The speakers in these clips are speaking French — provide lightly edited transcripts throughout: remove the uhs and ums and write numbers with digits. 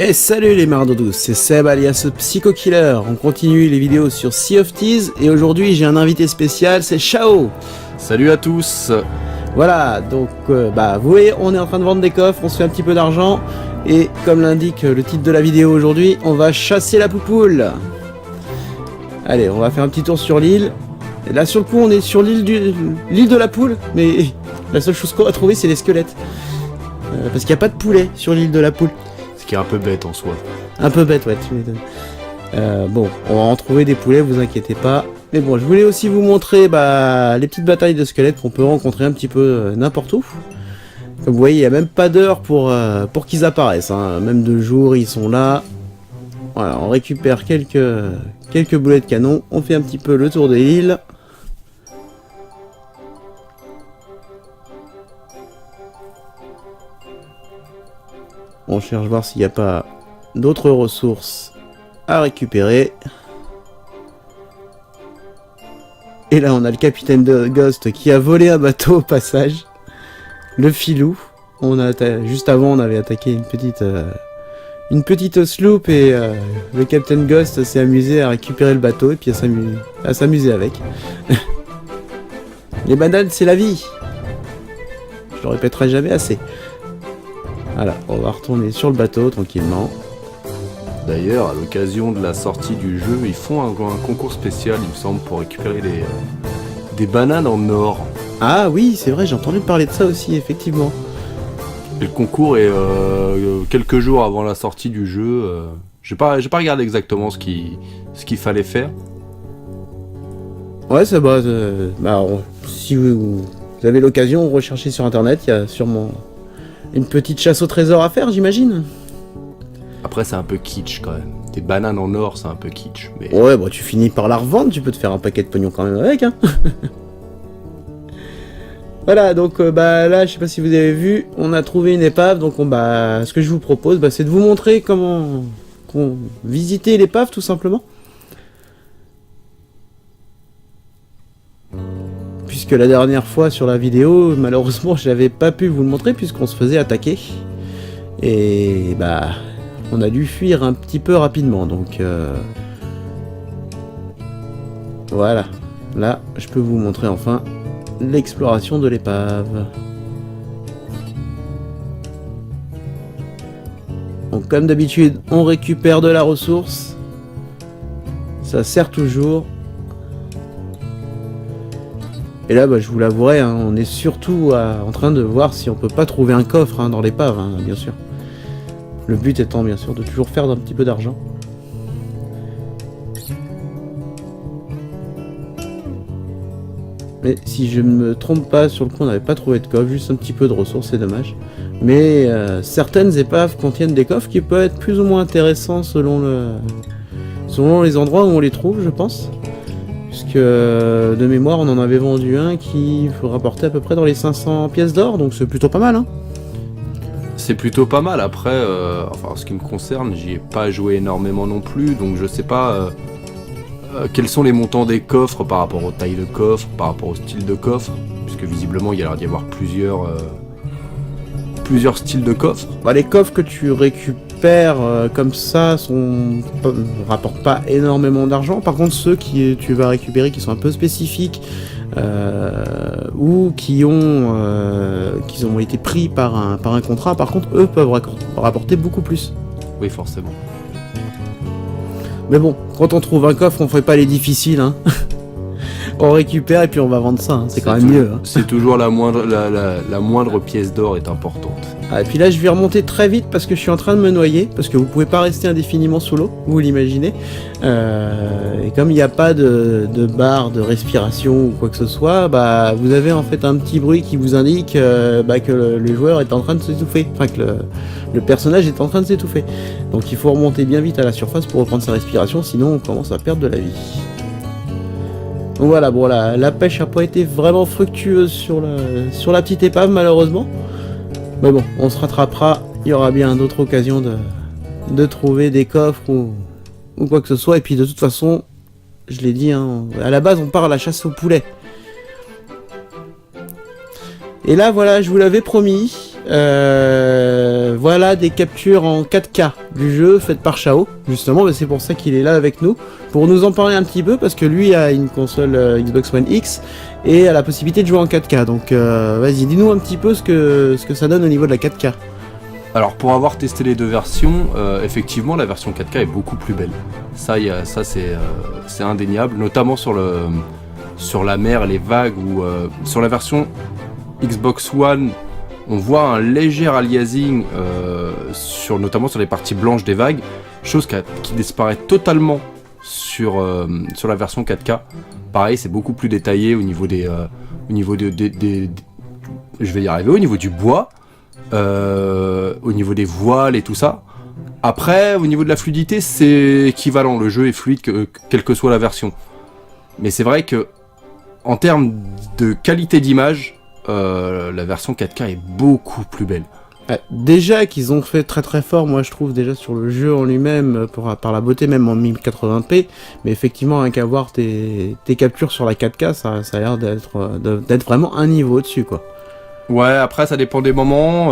Et salut les marins d'eau douce, c'est Seb alias Psycho Killer. On continue les vidéos sur Sea of Thieves et aujourd'hui j'ai un invité spécial, c'est Chao. Salut à tous. Voilà, donc vous voyez, on est en train de vendre des coffres, on se fait un petit peu d'argent et comme l'indique le titre de la vidéo aujourd'hui, on va chasser la poupoule. Allez, on va faire un petit tour sur l'île. Et là sur le coup on est sur l'île de la poule, mais la seule chose qu'on va trouver c'est les squelettes. Parce qu'il n'y a pas de poulet sur l'île de la poule. Ce qui est un peu bête en soi. Un peu bête, ouais, tu m'étonnes. Bon, on va en trouver des poulets, vous inquiétez pas. Mais bon, je voulais aussi vous montrer les petites batailles de squelettes qu'on peut rencontrer un petit peu n'importe où. Comme vous voyez, il n'y a même pas d'heure pour qu'ils apparaissent. Hein. Même de jour, ils sont là. Voilà, on récupère quelques boulets de canon. On fait un petit peu le tour de l'île. On cherche voir s'il n'y a pas d'autres ressources à récupérer. Et là, on a le capitaine de Ghost qui a volé un bateau au passage. Le filou. Juste avant, on avait attaqué une petite sloop et le capitaine Ghost s'est amusé à récupérer le bateau et puis à s'amuser avec. Les bananes, c'est la vie. Je le répéterai jamais assez. Voilà, on va retourner sur le bateau tranquillement. D'ailleurs, à l'occasion de la sortie du jeu, ils font un concours spécial, il me semble, pour récupérer des bananes en or. Ah oui, c'est vrai, j'ai entendu parler de ça aussi, effectivement. Et le concours est quelques jours avant la sortie du jeu. J'ai pas regardé exactement ce qu'il fallait faire. Ouais, ça va. Si vous avez l'occasion, recherchez sur internet, il y a sûrement une petite chasse au trésor à faire, j'imagine. Après, c'est un peu kitsch quand même. Des bananes en or, c'est un peu kitsch. Mais... Ouais, bah tu finis par la revendre, tu peux te faire un paquet de pognon quand même avec, hein. Voilà, donc là, je sais pas si vous avez vu, on a trouvé une épave, donc ce que je vous propose, c'est de vous montrer comment visiter l'épave, tout simplement. Puisque la dernière fois sur la vidéo, malheureusement, je n'avais pas pu vous le montrer puisqu'on se faisait attaquer. Et on a dû fuir un petit peu rapidement, donc voilà. Là, je peux vous montrer enfin l'exploration de l'épave. Donc comme d'habitude, on récupère de la ressource. Ça sert toujours. Et là, je vous l'avouerai, hein, on est surtout en train de voir si on peut pas trouver un coffre dans l'épave, hein, bien sûr. Le but étant, bien sûr, de toujours faire un petit peu d'argent. Mais si je ne me trompe pas, sur le coup, on n'avait pas trouvé de coffre, juste un petit peu de ressources, c'est dommage. Mais certaines épaves contiennent des coffres qui peuvent être plus ou moins intéressants selon les endroits où on les trouve, je pense. Puisque de mémoire on en avait vendu un qui rapportait à peu près dans les 500 pièces d'or, donc c'est plutôt pas mal, hein. C'est plutôt pas mal. Après, en ce qui me concerne, j'y ai pas joué énormément non plus, donc je sais pas quels sont les montants des coffres par rapport aux tailles de coffre, par rapport au style de coffre, puisque visiblement il y a l'air d'y avoir plusieurs styles de coffres. Les coffres que tu récupères comme ça rapportent pas énormément d'argent. Par contre, ceux que tu vas récupérer qui sont un peu spécifiques ou qui ont été pris par un contrat, par contre, eux peuvent rapporter beaucoup plus. Oui, forcément. Mais bon, quand on trouve un coffre, on fait pas les difficiles, hein. On récupère et puis on va vendre ça, hein. C'est quand même mieux, hein. C'est toujours la moindre pièce d'or est importante. Et puis là je vais remonter très vite parce que je suis en train de me noyer, parce que vous pouvez pas rester indéfiniment sous l'eau, vous l'imaginez. Et comme il n'y a pas de barre de respiration ou quoi que ce soit, vous avez en fait un petit bruit qui vous indique que le joueur est en train de s'étouffer, enfin que le personnage est en train de s'étouffer. Donc il faut remonter bien vite à la surface pour reprendre sa respiration, sinon on commence à perdre de la vie. Donc voilà, bon la pêche n'a pas été vraiment fructueuse sur la petite épave malheureusement. Mais bon, on se rattrapera, il y aura bien d'autres occasions de trouver des coffres ou quoi que ce soit. Et puis de toute façon, je l'ai dit, hein, à la base on part à la chasse au poulet. Et là voilà, je vous l'avais promis, voilà des captures en 4K du jeu faites par Chao, justement, c'est pour ça qu'il est là avec nous, pour nous en parler un petit peu, parce que lui a une console Xbox One X et a la possibilité de jouer en 4K, donc vas-y, dis-nous un petit peu ce que ça donne au niveau de la 4K. Alors pour avoir testé les deux versions, effectivement la version 4K est beaucoup plus belle. Ça c'est indéniable, notamment sur la mer, les vagues, ou sur la version Xbox One, on voit un léger aliasing notamment sur les parties blanches des vagues, chose qui disparaît totalement sur la version 4K. Pareil, c'est beaucoup plus détaillé au niveau des je vais y arriver, au niveau du bois, au niveau des voiles et tout ça. Après, au niveau de la fluidité, c'est équivalent, le jeu est fluide quelle que soit la version. Mais c'est vrai que en termes de qualité d'image, la version 4K est beaucoup plus belle. Déjà qu'ils ont fait très très fort, moi je trouve, déjà sur le jeu en lui-même, par la beauté, même en 1080p, mais effectivement, rien qu'à voir tes captures sur la 4K, ça a l'air d'être vraiment un niveau au-dessus, quoi. Ouais, après ça dépend des moments,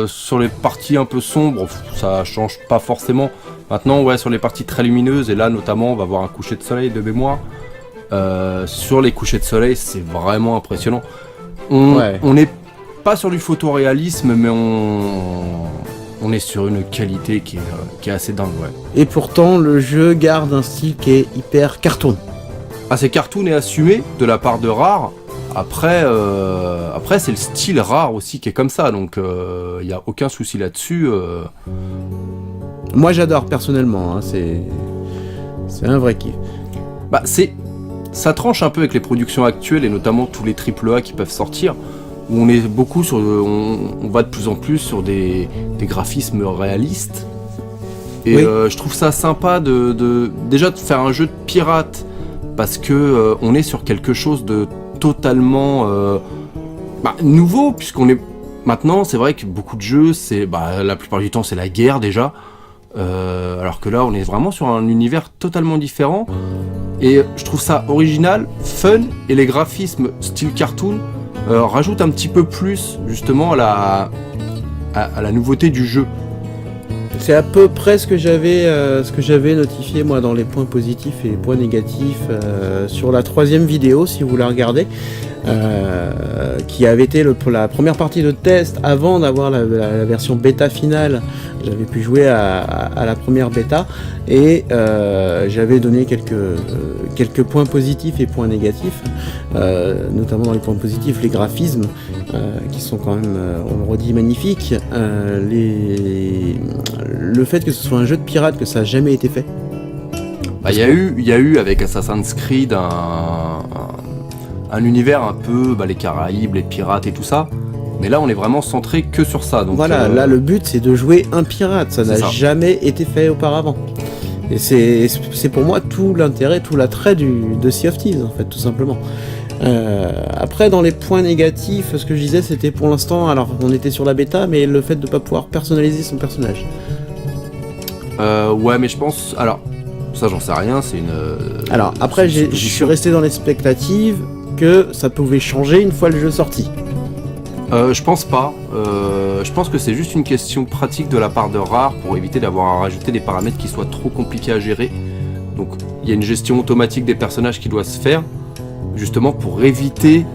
sur les parties un peu sombres, ça change pas forcément. Maintenant, ouais, sur les parties très lumineuses, et là notamment, on va voir un coucher de soleil de mémoire. Sur les couchers de soleil, c'est vraiment impressionnant. On n'est pas sur du photoréalisme, mais on est sur une qualité qui est assez dingue, ouais. Et pourtant, le jeu garde un style qui est hyper cartoon. Ah, c'est cartoon et assumé de la part de Rare. Après, c'est le style Rare aussi qui est comme ça, donc il n'y a aucun souci là-dessus. Moi, j'adore personnellement, hein, c'est un vrai kiff. Bah, ça tranche un peu avec les productions actuelles et notamment tous les AAA qui peuvent sortir, où on est beaucoup sur, on va de plus en plus sur des graphismes réalistes. Et oui. Je trouve ça sympa déjà de faire un jeu de pirate, parce que on est sur quelque chose de totalement nouveau, puisqu'on est maintenant, c'est vrai que beaucoup de jeux, la plupart du temps c'est la guerre déjà. Alors que là on est vraiment sur un univers totalement différent et je trouve ça original, fun, et les graphismes style cartoon rajoutent un petit peu plus justement à la nouveauté du jeu. C'est à peu près ce que j'avais notifié moi dans les points positifs et les points négatifs sur la 3e vidéo, si vous la regardez, qui avait été la première partie de test avant d'avoir la version bêta finale. J'avais pu jouer à la première bêta et j'avais donné quelques points positifs et points négatifs, notamment dans les points positifs, les graphismes qui sont quand même, on le redit, magnifiques. Le fait que ce soit un jeu de pirate, que ça n'a jamais été fait. Il y a eu avec Assassin's Creed un univers un peu, les Caraïbes, les pirates et tout ça. Mais là, on est vraiment centré que sur ça. Donc, voilà, là, le but, c'est de jouer un pirate. Ça n'a jamais été fait auparavant. Et c'est pour moi tout l'intérêt, tout l'attrait de Sea of Thieves, en fait, tout simplement. Après, dans les points négatifs, ce que je disais, c'était pour l'instant, alors on était sur la bêta, mais le fait de ne pas pouvoir personnaliser son personnage. Ouais, mais je pense... Alors, ça, j'en sais rien, c'est une... Alors, après, je suis resté dans l'expectative que ça pouvait changer une fois le jeu sorti. Je pense pas. Je pense que c'est juste une question pratique de la part de Rare pour éviter d'avoir à rajouter des paramètres qui soient trop compliqués à gérer. Donc, il y a une gestion automatique des personnages qui doit se faire, justement pour éviter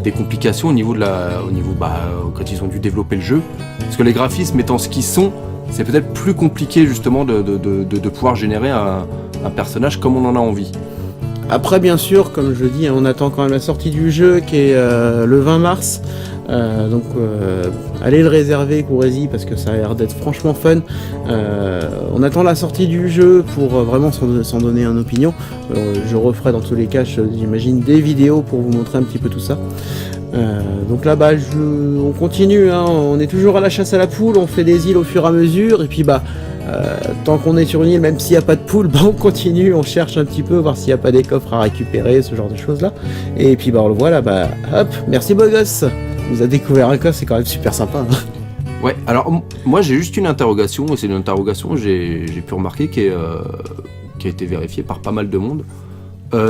des complications au niveau quand ils ont dû développer le jeu. Parce que les graphismes étant ce qu'ils sont, c'est peut-être plus compliqué justement de pouvoir générer un personnage comme on en a envie. Après, bien sûr, comme je dis, on attend quand même la sortie du jeu qui est le 20 mars. Donc allez le réserver, courez-y, parce que ça a l'air d'être franchement fun. On attend la sortie du jeu pour vraiment s'en donner une opinion. Je referai dans tous les cas, j'imagine, des vidéos pour vous montrer un petit peu tout ça. Donc là, on continue, hein, on est toujours à la chasse à la poule, on fait des îles au fur et à mesure, et puis tant qu'on est sur une île, même s'il n'y a pas de poule, on continue, on cherche un petit peu, voir s'il n'y a pas des coffres à récupérer, ce genre de choses là. Et puis on le voit là, hop, merci beau gosse, il nous a découvert un coffre, c'est quand même super sympa. Hein. Ouais, alors moi j'ai juste une interrogation, et c'est une interrogation que j'ai pu remarquer qui a été vérifiée par pas mal de monde.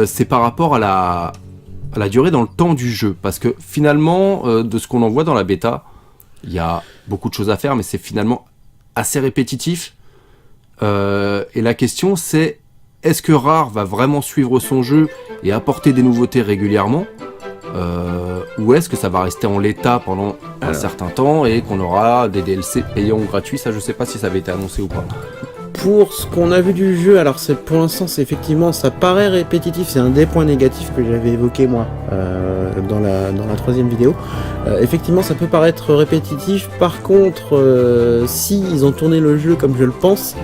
C'est par rapport à la durée dans le temps du jeu, parce que finalement, de ce qu'on en voit dans la bêta, Il y a beaucoup de choses à faire, mais c'est finalement assez répétitif. Et la question c'est, est-ce que Rare va vraiment suivre son jeu et apporter des nouveautés régulièrement, ou est-ce que ça va rester en l'état pendant un certain temps et qu'on aura des DLC payants ou gratuits? Ça, je sais pas si ça avait été annoncé ou pas. Pour ce qu'on a vu du jeu, alors pour l'instant, c'est effectivement, ça paraît répétitif, c'est un des points négatifs que j'avais évoqué moi dans la troisième vidéo. Effectivement, ça peut paraître répétitif. Par contre, si ils ont tourné le jeu comme je le pense,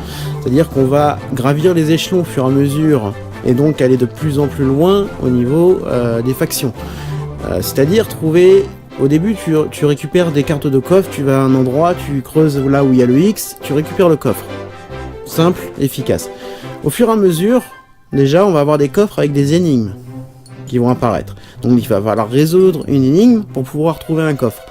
c'est-à-dire qu'on va gravir les échelons au fur et à mesure et donc aller de plus en plus loin au niveau des factions. C'est-à-dire trouver... Au début, tu récupères des cartes de coffre, tu vas à un endroit, tu creuses là où il y a le X, tu récupères le coffre. Simple, efficace. Au fur et à mesure, déjà, on va avoir des coffres avec des énigmes qui vont apparaître. Donc il va falloir résoudre une énigme pour pouvoir trouver un coffre.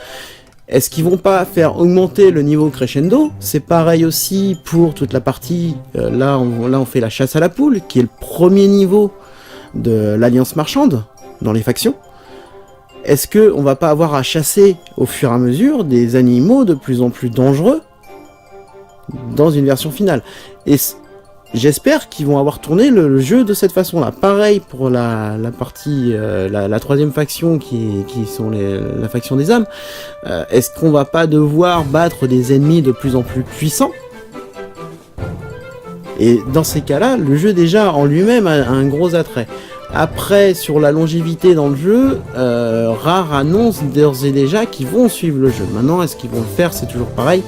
Est-ce qu'ils vont pas faire augmenter le niveau crescendo? C'est pareil aussi pour toute la partie, là on fait la chasse à la poule, qui est le premier niveau de l'Alliance Marchande, dans les factions. Est-ce qu'on va pas avoir à chasser au fur et à mesure des animaux de plus en plus dangereux dans une version finale? Et j'espère qu'ils vont avoir tourné le jeu de cette façon-là. Pareil pour la partie, la troisième faction qui sont la faction des âmes. Est-ce qu'on va pas devoir battre des ennemis de plus en plus puissants? Et dans ces cas-là, le jeu déjà en lui-même a un gros attrait. Après, sur la longévité dans le jeu, Rare annonce d'ores et déjà qu'ils vont suivre le jeu. Maintenant, est-ce qu'ils vont le faire? C'est toujours pareil.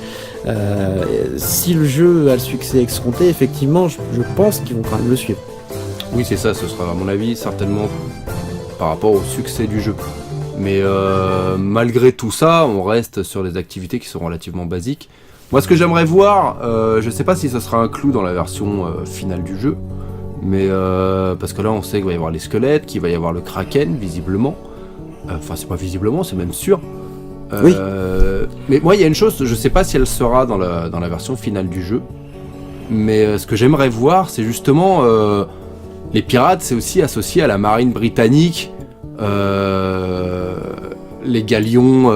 Si le jeu a le succès escompté, effectivement, je pense qu'ils vont quand même le suivre. Oui, c'est ça, ce sera à mon avis certainement par rapport au succès du jeu. Mais malgré tout ça, on reste sur des activités qui sont relativement basiques. Moi, ce que j'aimerais voir, je sais pas si ça sera inclus dans la version finale du jeu, mais parce que là, on sait qu'il va y avoir les squelettes, qu'il va y avoir le kraken, visiblement. Enfin, c'est pas visiblement, c'est même sûr. Oui. Mais moi, il y a une chose, je sais pas si elle sera dans la version finale du jeu, mais ce que j'aimerais voir, c'est justement les pirates, c'est aussi associé à la marine britannique, les galions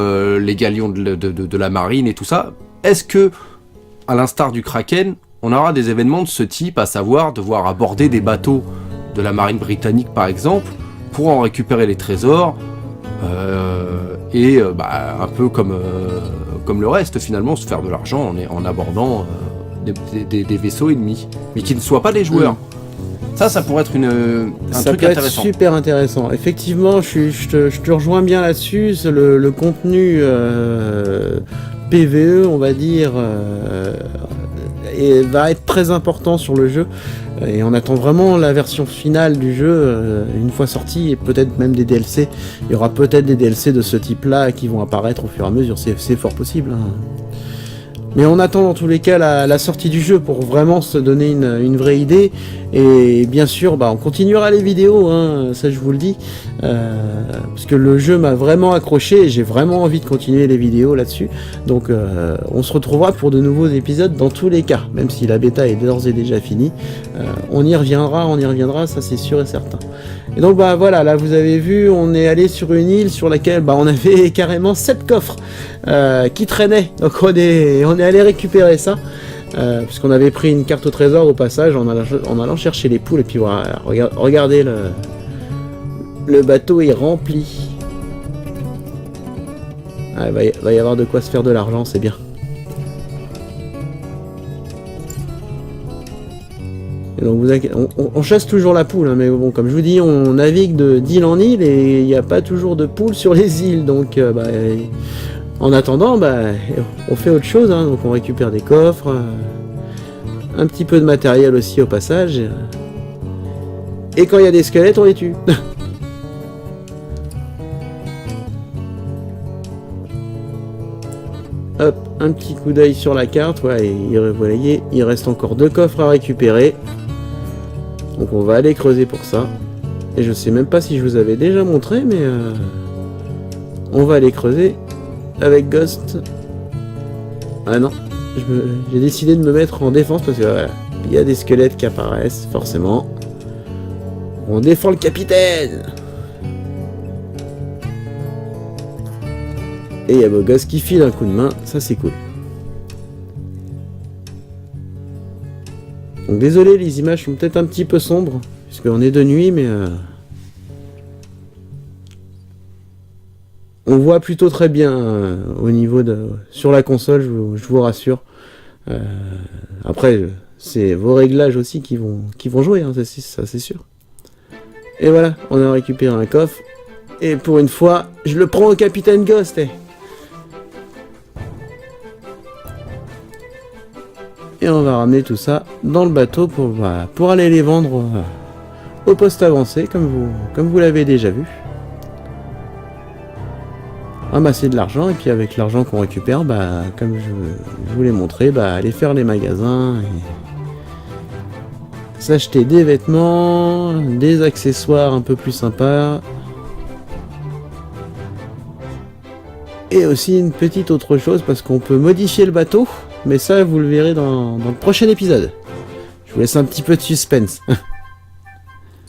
de la marine et tout ça. Est-ce que, à l'instar du Kraken, on aura des événements de ce type, à savoir devoir aborder des bateaux de la marine britannique par exemple, pour en récupérer les trésors, et un peu comme le reste finalement, se faire de l'argent en abordant des vaisseaux ennemis, mais qui ne soient pas des joueurs. Ça pourrait être un truc intéressant. Ça peut être super intéressant. Effectivement, je te rejoins bien là-dessus. Le contenu PVE, on va dire, va être très important sur le jeu. Et on attend vraiment la version finale du jeu, une fois sortie, et peut-être même des DLC. Il y aura peut-être des DLC de ce type-là qui vont apparaître au fur et à mesure. C'est fort possible, hein. Mais on attend dans tous les cas la sortie du jeu pour vraiment se donner une vraie idée. Et bien sûr, on continuera les vidéos, hein, ça je vous le dis. Parce que le jeu m'a vraiment accroché et j'ai vraiment envie de continuer les vidéos là-dessus. Donc on se retrouvera pour de nouveaux épisodes dans tous les cas. Même si la bêta est d'ores et déjà finie. On y reviendra, ça c'est sûr et certain. Et donc voilà, là vous avez vu, on est allé sur une île sur laquelle on avait carrément 7 coffres qui traînaient. Donc on est allé récupérer ça, puisqu'on avait pris une carte au trésor au passage en allant chercher les poules. Et puis voilà, regardez, le bateau est rempli. Ah, il va y avoir de quoi se faire de l'argent, c'est bien. Et donc on chasse toujours la poule, hein, mais bon, comme je vous dis, on navigue d'île en île et il n'y a pas toujours de poules sur les îles, donc en attendant, on fait autre chose, hein, donc on récupère des coffres, un petit peu de matériel aussi au passage, et quand il y a des squelettes, on les tue. Hop, un petit coup d'œil sur la carte, ouais, et vous voyez, il reste encore 2 coffres à récupérer. Donc on va aller creuser pour ça. Et je sais même pas si je vous avais déjà montré, mais on va aller creuser avec Ghost. Ah non, j'ai décidé de me mettre en défense parce que voilà, il y a des squelettes qui apparaissent, forcément. On défend le capitaine. Et il y a beau gosse qui file un coup de main, ça c'est cool. Donc désolé, les images sont peut-être un petit peu sombres, puisqu'on est de nuit, mais on voit plutôt très bien au niveau de... Sur la console, je vous rassure. Après, c'est vos réglages aussi qui vont jouer, hein, ça c'est sûr. Et voilà, on a récupéré un coffre. Et pour une fois, je le prends au Capitaine Ghost. Et on va ramener tout ça dans le bateau pour aller les vendre au poste avancé, comme vous l'avez déjà vu. Ramasser de l'argent, et puis avec l'argent qu'on récupère, comme je vous l'ai montré, aller faire les magasins et s'acheter des vêtements, des accessoires un peu plus sympas. Et aussi une petite autre chose, parce qu'on peut modifier le bateau, mais ça vous le verrez dans le prochain épisode. Je vous laisse un petit peu de suspense.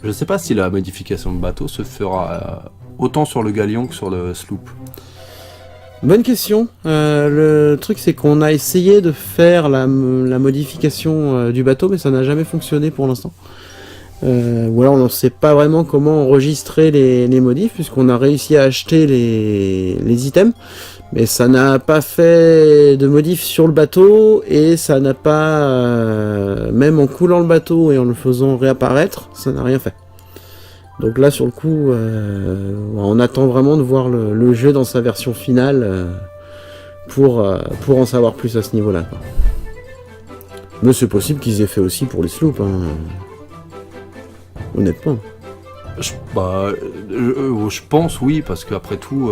Je sais pas si la modification de bateau se fera autant sur le galion que sur le sloop. Bonne question. Le truc c'est qu'on a essayé de faire la modification du bateau, mais ça n'a jamais fonctionné pour l'instant. Ou alors on ne sait pas vraiment comment enregistrer les modifs, puisqu'on a réussi à acheter les items, mais ça n'a pas fait de modifs sur le bateau, et ça n'a pas, même en coulant le bateau et en le faisant réapparaître, ça n'a rien fait. Donc là sur le coup, on attend vraiment de voir le jeu dans sa version finale pour en savoir plus à ce niveau-là. Mais c'est possible qu'ils aient fait aussi pour les sloops, hein. Honnêtement. Je pense oui, parce qu'après tout,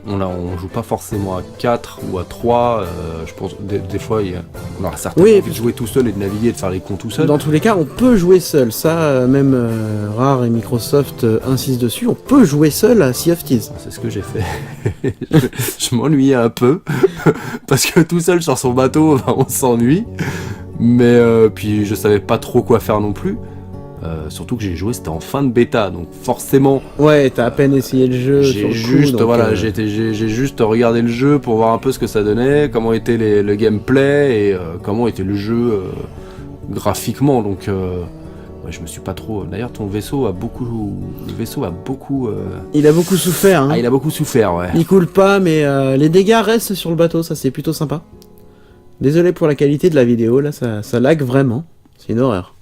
on joue pas forcément à 4 ou à 3. Je pense des fois, on aura certainement envie de jouer tout seul et de naviguer et de faire les comptes tout seul. Dans tous les cas, on peut jouer seul. Ça, même Rare et Microsoft insistent dessus. On peut jouer seul à Sea of Thieves. C'est ce que j'ai fait. je m'ennuyais un peu. Parce que tout seul sur son bateau, on s'ennuie. Mais puis je savais pas trop quoi faire non plus. Surtout que j'ai joué, c'était en fin de bêta, donc forcément. Ouais, t'as à peine essayé le jeu. J'ai juste regardé le jeu pour voir un peu ce que ça donnait, comment était le gameplay et comment était le jeu graphiquement. Donc, je me suis pas trop. D'ailleurs, ton vaisseau a beaucoup. Le vaisseau a beaucoup. Il a beaucoup souffert. Hein. Ah, il a beaucoup souffert, ouais. Il coule pas, mais les dégâts restent sur le bateau, ça c'est plutôt sympa. Désolé pour la qualité de la vidéo, là, ça lag vraiment. C'est une horreur.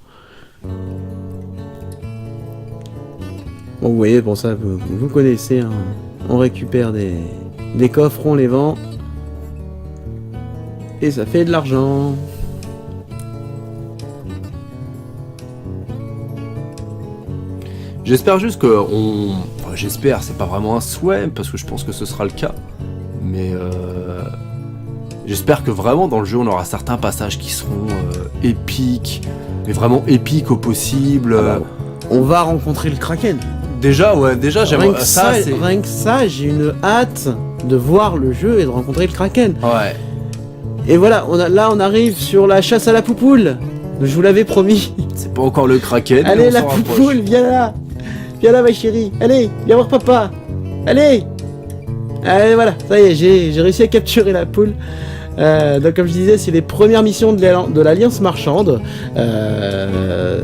Bon, vous voyez, bon ça, vous connaissez, hein. On récupère des coffres, on les vend. Et ça fait de l'argent. J'espère juste que j'espère, c'est pas vraiment un souhait, parce que je pense que ce sera le cas. Mais j'espère que vraiment dans le jeu, on aura certains passages qui seront épiques. Mais vraiment épiques au possible. On va rencontrer le Kraken. Déjà, j'aimerais rien que ça, j'ai une hâte de voir le jeu et de rencontrer le Kraken. Ouais. Et voilà, on arrive sur la chasse à la poupoule. Je vous l'avais promis. C'est pas encore le Kraken. Allez, la poupoule, viens là. Viens là, ma chérie. Allez, viens voir papa. Allez, voilà, ça y est, j'ai réussi à capturer la poule. Donc comme je disais, c'est les premières missions de l'Alliance Marchande.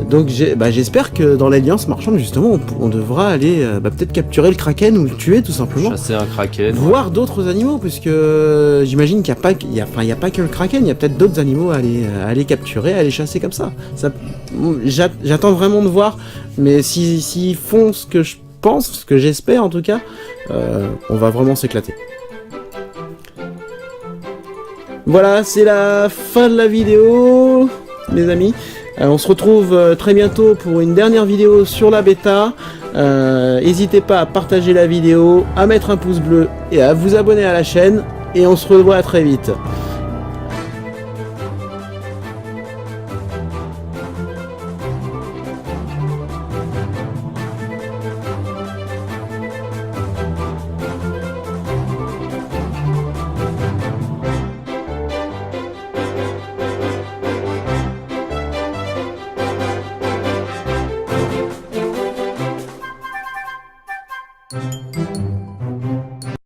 Donc j'espère que dans l'Alliance Marchande, justement, on devra aller peut-être capturer le Kraken ou le tuer tout simplement. Chasser un Kraken. Voir d'autres animaux, puisque j'imagine qu'il n'y a pas que le Kraken, il y a peut-être d'autres animaux à aller capturer, à aller chasser comme ça. J'attends vraiment de voir, mais s'ils font ce que je pense, ce que j'espère en tout cas, on va vraiment s'éclater. Voilà, c'est la fin de la vidéo, les amis. On se retrouve très bientôt pour une dernière vidéo sur la bêta. N'hésitez pas à partager la vidéo, à mettre un pouce bleu et à vous abonner à la chaîne. Et on se revoit très vite.